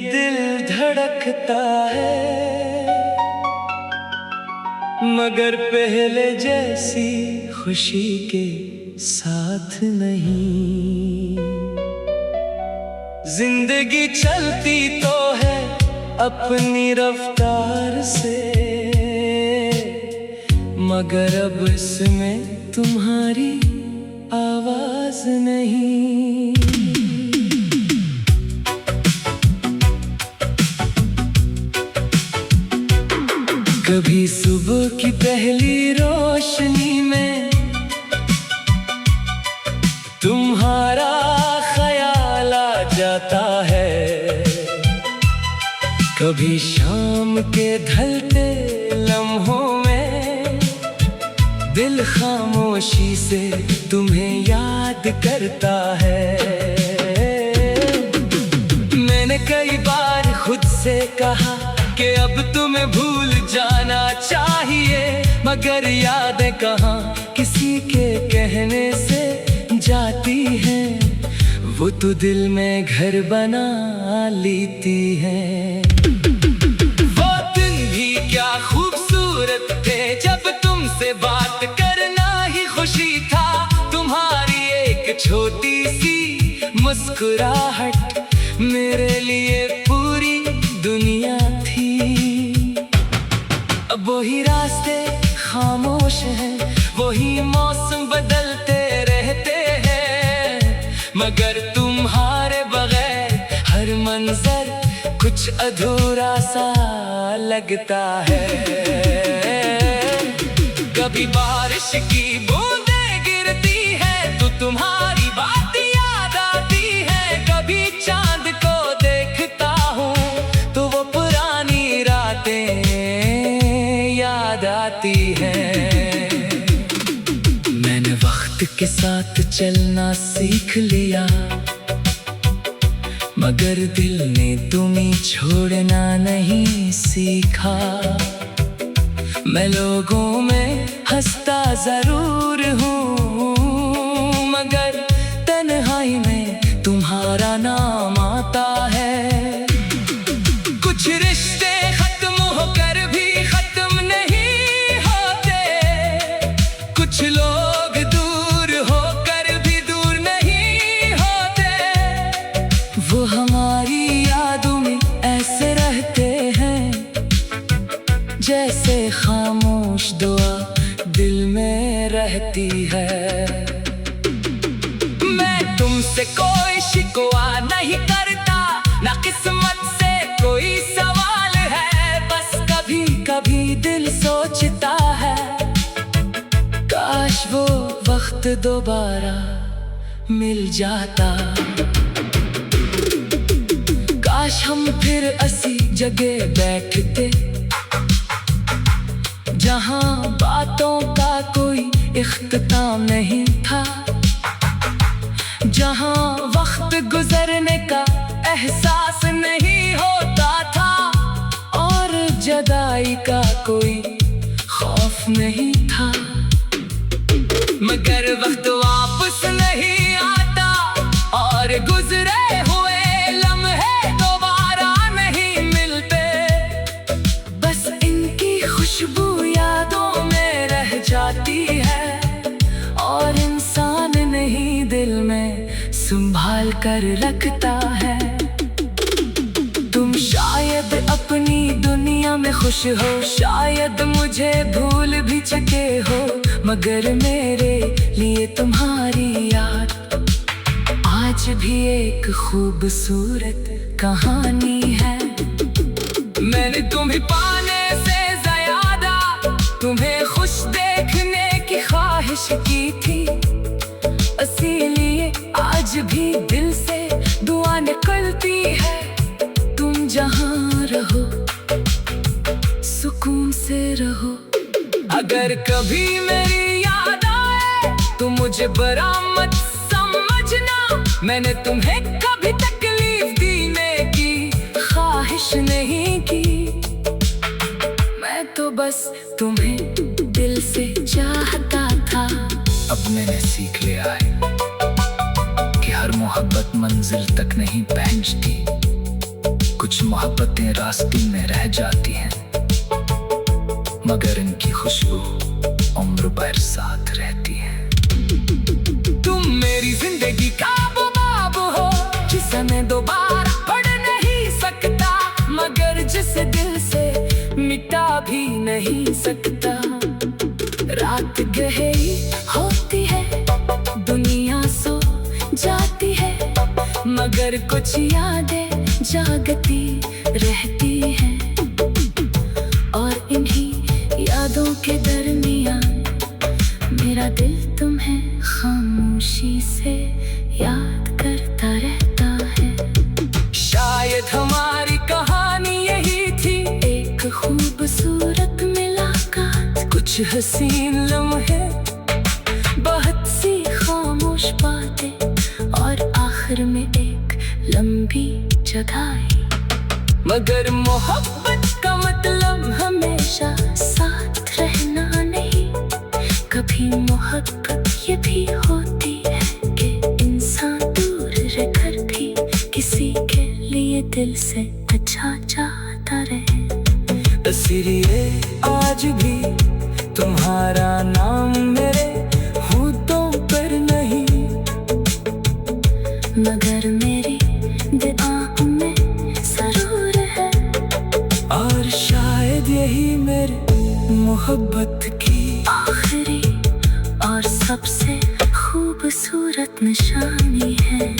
दिल धड़कता है मगर पहले जैसी खुशी के साथ नहीं। जिंदगी चलती तो है अपनी रफ्तार से मगर अब इसमें तुम्हारी आवाज नहीं। कभी सुबह की पहली रोशनी में तुम्हारा ख्याल आ जाता है, कभी शाम के ढलते लम्हों में दिल खामोशी से तुम्हें याद करता है। मैंने कई बार खुद से कहा कि अब तुम्हें भूल जाना चाहिए, मगर यादें कहाँ किसी के कहने से जाती हैं। वो तो दिल में घर बना लेती हैं। वो दिन भी क्या खूबसूरत थे जब तुमसे बात करना ही खुशी था। तुम्हारी एक छोटी सी मुस्कुराहट मेरे लिए पूरी दुनिया थी। अब वही रास्ते खामोश हैं, वही मौसम बदलते रहते हैं, मगर तुम्हारे बगैर हर मंजर कुछ अधूरा सा लगता है। कभी बारिश की बूंदें गिरती है तो तुम्हारी बात याद आती है। कभी चांद को देखता हूँ तो वो पुरानी रातें याद आती हैं। मैंने वक्त के साथ चलना सीख लिया, मगर दिल ने तुम्हें छोड़ना नहीं सीखा। मैं लोगों में हंसता जरूर हूँ, मगर तन्हाई में तुम्हारा नाम आता है। कुछ रिश्ते खत्म होकर भी खत्म नहीं होते, कुछ लोग दूर होकर भी दूर नहीं होते। वो हमारी यादों में ऐसे रहते हैं जैसे खामोश दुआ दिल में रहती है। मैं तुमसे कोई शिकवा नहीं करता, ना किस्मत से कोई सवाल है। बस कभी कभी दिल सोचता है काश वो वक्त दोबारा मिल जाता। काश हम फिर ऐसी जगह बैठते जहाँ बातों का कोई इख्तिताम नहीं था, जहाँ वक्त गुजरने का एहसास नहीं होता था और जुदाई का कोई खौफ नहीं था। मगर वक्त वापस नहीं आता और गुजरे हुए लम्हे दोबारा नहीं मिलते। बस इनकी खुशबू यादों में रह जाती है और इंसान नहीं दिल में संभाल कर रखता है। तुम शायद अपनी दुनिया में खुश हो, शायद मुझे भूल भी चुके हो, मगर मेरे लिए तुम्हारी याद आज भी एक खूबसूरत कहानी है। मैंने तुम्हें पाने से ज्यादा तुम्हें खुश देखने की ख्वाहिश की थी, इसीलिए आज भी दिल से दुआ निकलती है। तुम जहाँ रहो सुकून से रहो। अगर कभी मेरी याद आए तो मुझे बुरा मत समझना, मैंने तुम्हें कभी तकलीफ देने की ख्वाहिश नहीं की। मैं तो बस तुम्हें दिल से चाहता था। अब मैंने सीख लिया है कि हर मोहब्बत मंजिल तक नहीं पहुंचती, कुछ मोहब्बतें रास्ते में रह जाती हैं, मगर इनकी खुशबू उम्र भर साथ रहती है। तुम मेरी जिंदगी का वो बाब हो जिसे मैं दोबारा पढ़ नहीं सकता, मगर जिसे दिल से मिटा भी नहीं सकता। रात गहरी होती है, दुनिया सो जाती है, मगर कुछ यादें जागती रहती हैं। और इन्हीं यादों के दरमियान मेरा दिल तुम्हें खामोशी से याद करता रहता है। शायद हमारी कहानी यही थी, एक खूबसूरत मुलाकात, कुछ हसीन लम्हे, बहुत सी खामोश बातें और आखिर में एक लंबी जुदाई। मगर मोहब्बत का मतलब हमेशा साथ रहना नहीं, कभी मोहब्बत ये भी होती है कि इंसान दूर रहकर भी किसी के लिए दिल से अच्छा चाहता रहे। इसलिए आज भी तुम्हारा नाम मेरे होठों पर नहीं, मगर मेरी दुआओं में जरूर है। और शायद यही मेरे मोहब्बत की आखिरी और सबसे खूबसूरत निशानी है।